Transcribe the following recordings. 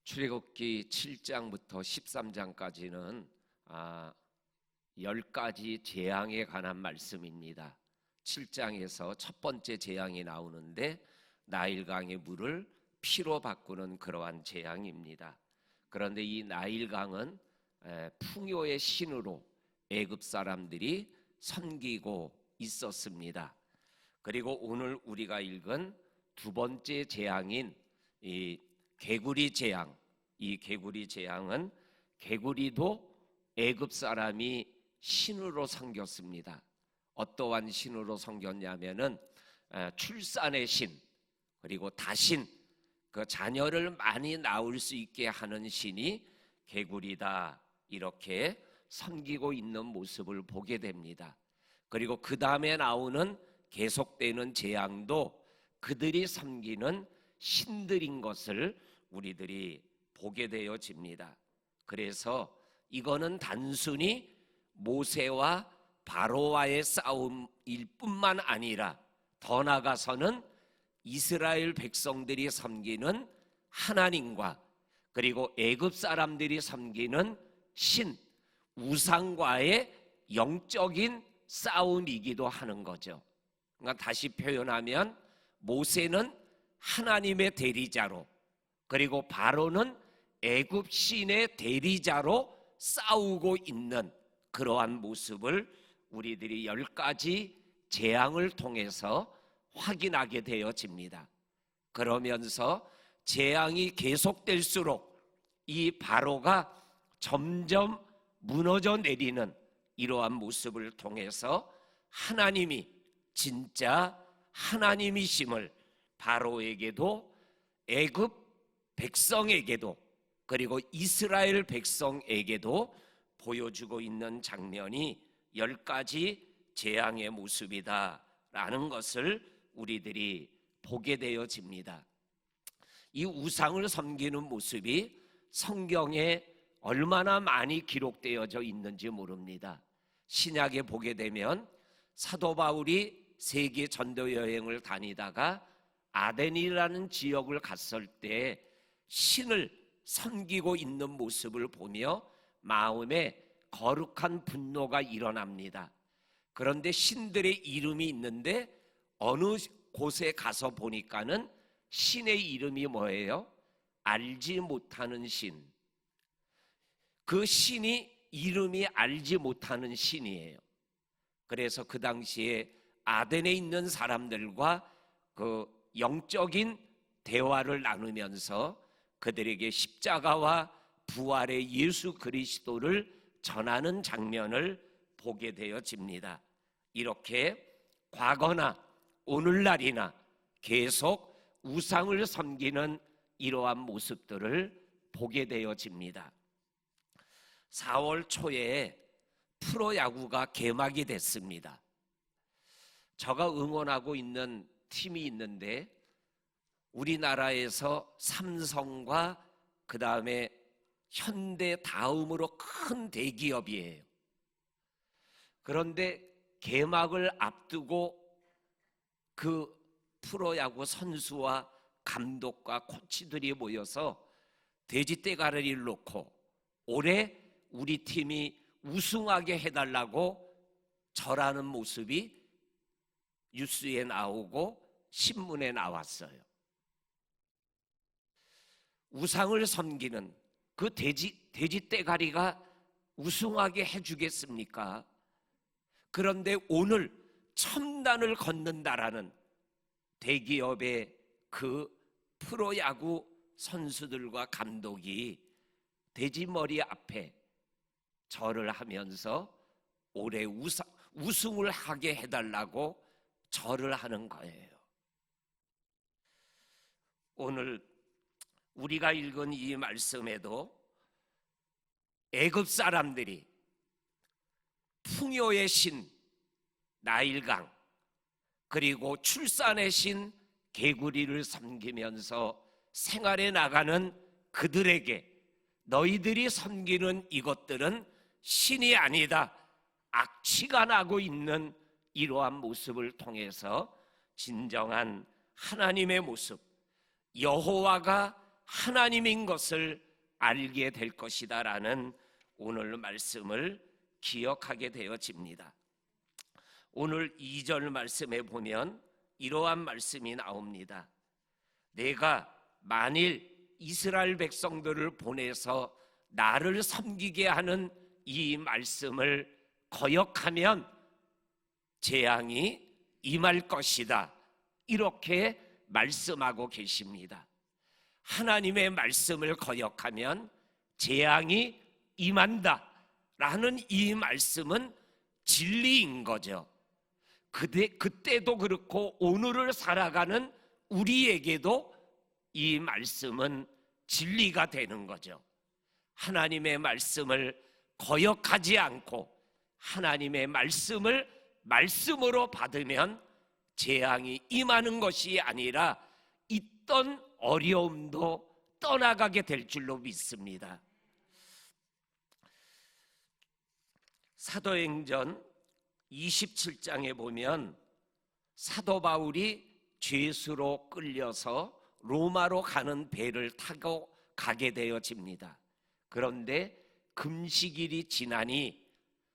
출애굽기 7장부터 13장까지는 10가지 재앙에 관한 말씀입니다. 7장에서 첫 번째 재앙이 나오는데 나일강의 물을 피로 바꾸는 그러한 재앙입니다. 그런데 이 나일강은 풍요의 신으로 애굽 사람들이 섬기고 있었습니다. 그리고 오늘 우리가 읽은 두 번째 재앙인 이 개구리 재앙, 이 개구리 재앙은 개구리도 애굽 사람이 신으로 섬겼습니다. 어떠한 신으로 섬겼냐면은 출산의 신, 그리고 다신, 그 자녀를 많이 낳을 수 있게 하는 신이 개구리다, 이렇게 섬기고 있는 모습을 보게 됩니다. 그리고 그 다음에 나오는 계속되는 재앙도 그들이 섬기는 신들인 것을 우리들이 보게 되어집니다. 그래서 이거는 단순히 모세와 바로와의 싸움일 뿐만 아니라 더 나아가서는 이스라엘 백성들이 섬기는 하나님과 그리고 애굽 사람들이 섬기는 신, 우상과의 영적인 싸움이기도 하는 거죠. 그러니까 다시 표현하면 모세는 하나님의 대리자로, 그리고 바로는 애굽 신의 대리자로 싸우고 있는 그러한 모습을 우리들이 10가지 재앙을 통해서 확인하게 되어집니다. 그러면서 재앙이 계속될수록 이 바로가 점점 무너져 내리는 이러한 모습을 통해서 하나님이 진짜 하나님이심을 바로에게도 애굽 백성에게도 그리고 이스라엘 백성에게도 보여주고 있는 장면이 10가지 재앙의 모습이다라는 것을 우리들이 보게 되어집니다. 이 우상을 섬기는 모습이 성경에 얼마나 많이 기록되어져 있는지 모릅니다. 신약에 보게 되면 사도 바울이 세계 전도 여행을 다니다가 아덴이라는 지역을 갔을 때 신을 섬기고 있는 모습을 보며 마음에 거룩한 분노가 일어납니다. 그런데 신들의 이름이 있는데 어느 곳에 가서 보니까는 신의 이름이 뭐예요? 알지 못하는 신. 그 신이 이름이 알지 못하는 신이에요. 그래서 그 당시에 아덴에 있는 사람들과 그 영적인 대화를 나누면서 그들에게 십자가와 부활의 예수 그리스도를 전하는 장면을 보게 되어집니다. 이렇게 과거나 오늘날이나 계속 우상을 섬기는 이러한 모습들을 보게 되어집니다. 4월 초에 프로야구가 개막이 됐습니다. 제가 응원하고 있는 팀이 있는데 우리나라에서 삼성과 그 다음에 현대 다음으로 큰 대기업이에요. 그런데 개막을 앞두고 그 프로야구 선수와 감독과 코치들이 모여서 돼지떼가리를 놓고 올해 우리 팀이 우승하게 해달라고 절하는 모습이 뉴스에 나오고 신문에 나왔어요. 우상을 섬기는 그 돼지떼가리가 우승하게 해주겠습니까? 그런데 오늘 첨단을 걷는다라는 대기업의 그 프로야구 선수들과 감독이 돼지머리 앞에 절을 하면서 올해 우승을 하게 해달라고 절을 하는 거예요. 오늘 우리가 읽은 이 말씀에도 애굽 사람들이 풍요의 신 나일강 그리고 출산의 신 개구리를 섬기면서 생활해 나가는 그들에게 너희들이 섬기는 이것들은 신이 아니다, 악취가 나고 있는 이러한 모습을 통해서 진정한 하나님의 모습, 여호와가 하나님인 것을 알게 될 것이다 라는 오늘 말씀을 기억하게 되어집니다. 오늘 2절 말씀에 보면 이러한 말씀이 나옵니다. 내가 만일 이스라엘 백성들을 보내서 나를 섬기게 하는 이 말씀을 거역하면 재앙이 임할 것이다, 이렇게 말씀하고 계십니다. 하나님의 말씀을 거역하면 재앙이 임한다 라는 이 말씀은 진리인 거죠. 그때도 그렇고 오늘을 살아가는 우리에게도 이 말씀은 진리가 되는 거죠. 하나님의 말씀을 거역하지 않고 하나님의 말씀을 말씀으로 받으면 재앙이 임하는 것이 아니라 있던 어려움도 떠나가게 될 줄로 믿습니다. 사도행전 27장에 보면 사도 바울이 죄수로 끌려서 로마로 가는 배를 타고 가게 되어집니다. 그런데 금식일이 지나니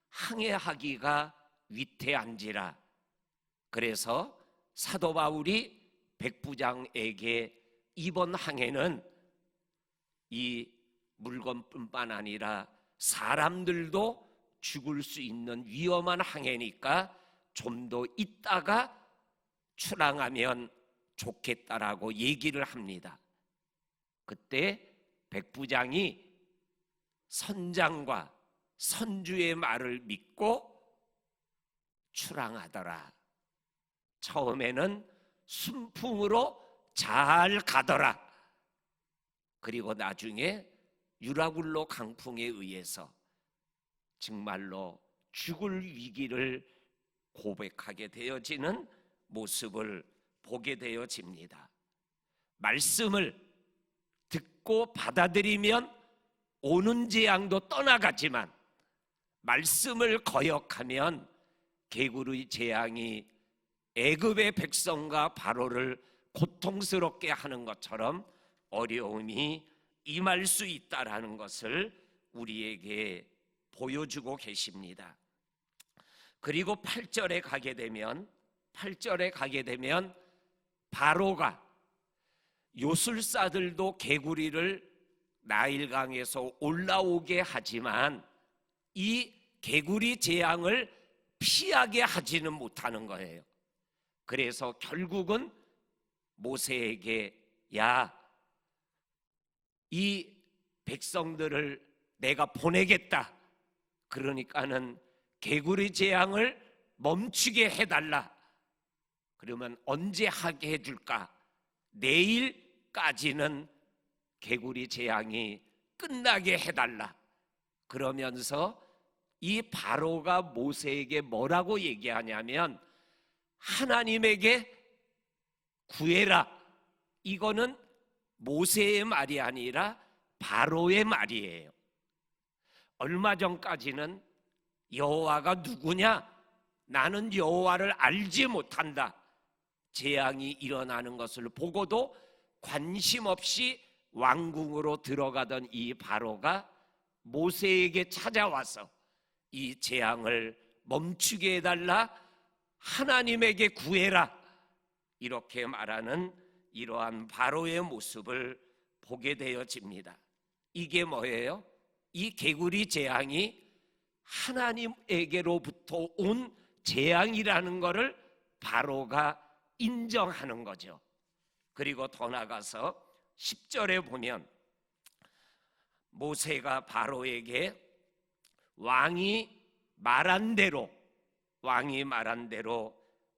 항해하기가 위태한지라, 그래서 사도 바울이 백부장에게 이번 항해는 이 물건뿐만 아니라 사람들도 죽을 수 있는 위험한 항해니까 좀 더 있다가 출항하면 좋겠다라고 얘기를 합니다. 그때 백부장이 선장과 선주의 말을 믿고 출항하더라. 처음에는 순풍으로 잘 가더라. 그리고 나중에 유라굴로 강풍에 의해서 정말로 죽을 위기를 고백하게 되어지는 모습을 보게 되어집니다. 말씀을 듣고 받아들이면 오는 재앙도 떠나가지만 말씀을 거역하면 개구리 재앙이 애굽의 백성과 바로를 고통스럽게 하는 것처럼 어려움이 임할 수 있다라는 것을 우리에게 보여주고 계십니다. 그리고 8절에 가게 되면 바로가 요술사들도 개구리를 나일강에서 올라오게 하지만 이 개구리 재앙을 피하게 하지는 못하는 거예요. 그래서 결국은 모세에게 야, 이 백성들을 내가 보내겠다. 그러니까는 개구리 재앙을 멈추게 해달라. 그러면 언제 하게 해줄까? 내일까지는 개구리 재앙이 끝나게 해달라. 그러면서 이 바로가 모세에게 뭐라고 얘기하냐면 하나님에게 구해라. 이거는 모세의 말이 아니라 바로의 말이에요. 얼마 전까지는 여호와가 누구냐? 나는 여호와를 알지 못한다. 재앙이 일어나는 것을 보고도 관심 없이 왕궁으로 들어가던 이 바로가 모세에게 찾아와서 이 재앙을 멈추게 해달라, 하나님에게 구해라, 이렇게 말하는 이러한 바로의 모습을 보게 되어집니다. 이게 뭐예요? 이 개구리 재앙이 하나님에게로부터 온 재앙이라는 것을 바로가 인정하는 거죠. 그리고 더 나가서 10절에 보면 모세가 바로에게 왕이 말한 대로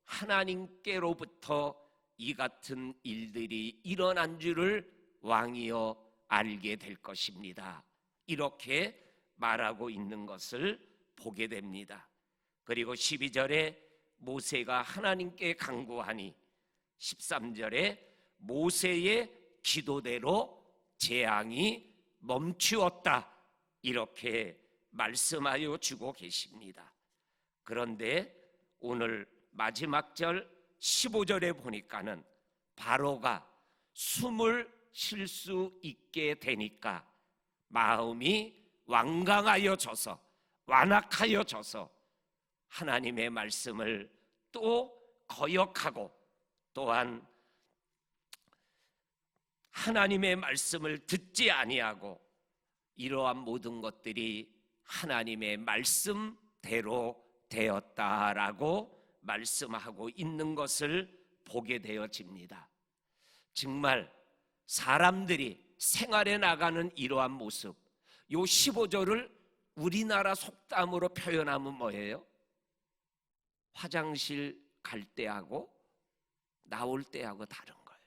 하나님께로부터 이 같은 일들이 일어난 줄을 왕이여 알게 될 것입니다. 이렇게 말하고 있는 것을 보게 됩니다. 그리고 12절에 모세가 하나님께 간구하니 13절에 모세의 기도대로 재앙이 멈추었다. 이렇게 말씀하여 주고 계십니다. 그런데 오늘 마지막 절 15절에 보니까는 바로가 숨을 쉴 수 있게 되니까 마음이 완강하여져서 완악하여져서 하나님의 말씀을 또 거역하고 또한 하나님의 말씀을 듣지 아니하고 이러한 모든 것들이 하나님의 말씀대로 되었다라고 말씀하고 있는 것을 보게 되어집니다. 정말 사람들이 생활해 나가는 이러한 모습, 요 15절을 우리나라 속담으로 표현하면 뭐예요? 화장실 갈 때하고 나올 때하고 다른 거예요.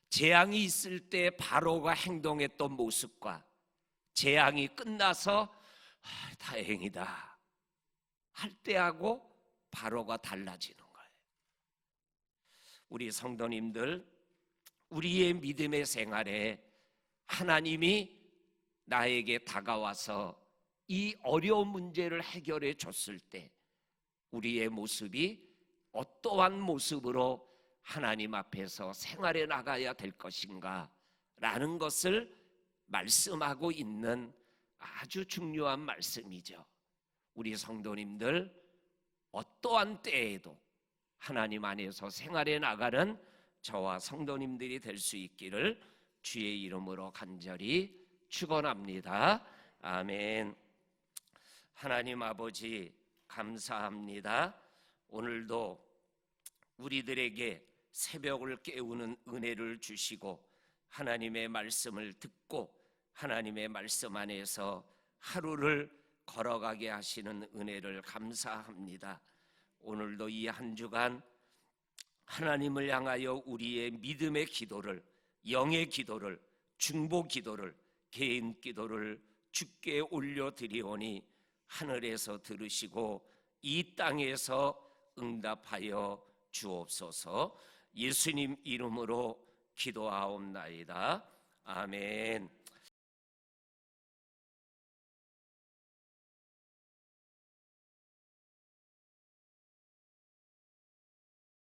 재앙이 있을 때 바로가 행동했던 모습과 재앙이 끝나서 다행이다 할 때하고 바로가 달라지는 거예요. 우리 성도님들, 우리의 믿음의 생활에 하나님이 나에게 다가와서 이 어려운 문제를 해결해 줬을 때 우리의 모습이 어떠한 모습으로 하나님 앞에서 생활해 나가야 될 것인가 라는 것을 말씀하고 있는 아주 중요한 말씀이죠. 우리 성도님들 어떠한 때에도 하나님 안에서 생활해 나가는 저와 성도님들이 될 수 있기를 주의 이름으로 간절히 축원합니다. 아멘. 하나님 아버지 감사합니다. 오늘도 우리들에게 새벽을 깨우는 은혜를 주시고 하나님의 말씀을 듣고 하나님의 말씀 안에서 하루를 걸어가게 하시는 은혜를 감사합니다. 오늘도 이 한 주간 하나님을 향하여 우리의 믿음의 기도를, 영의 기도를, 중보 기도를, 개인 기도를 주께 올려드리오니 하늘에서 들으시고 이 땅에서 응답하여 주옵소서. 예수님 이름으로 기도하옵나이다. 아멘.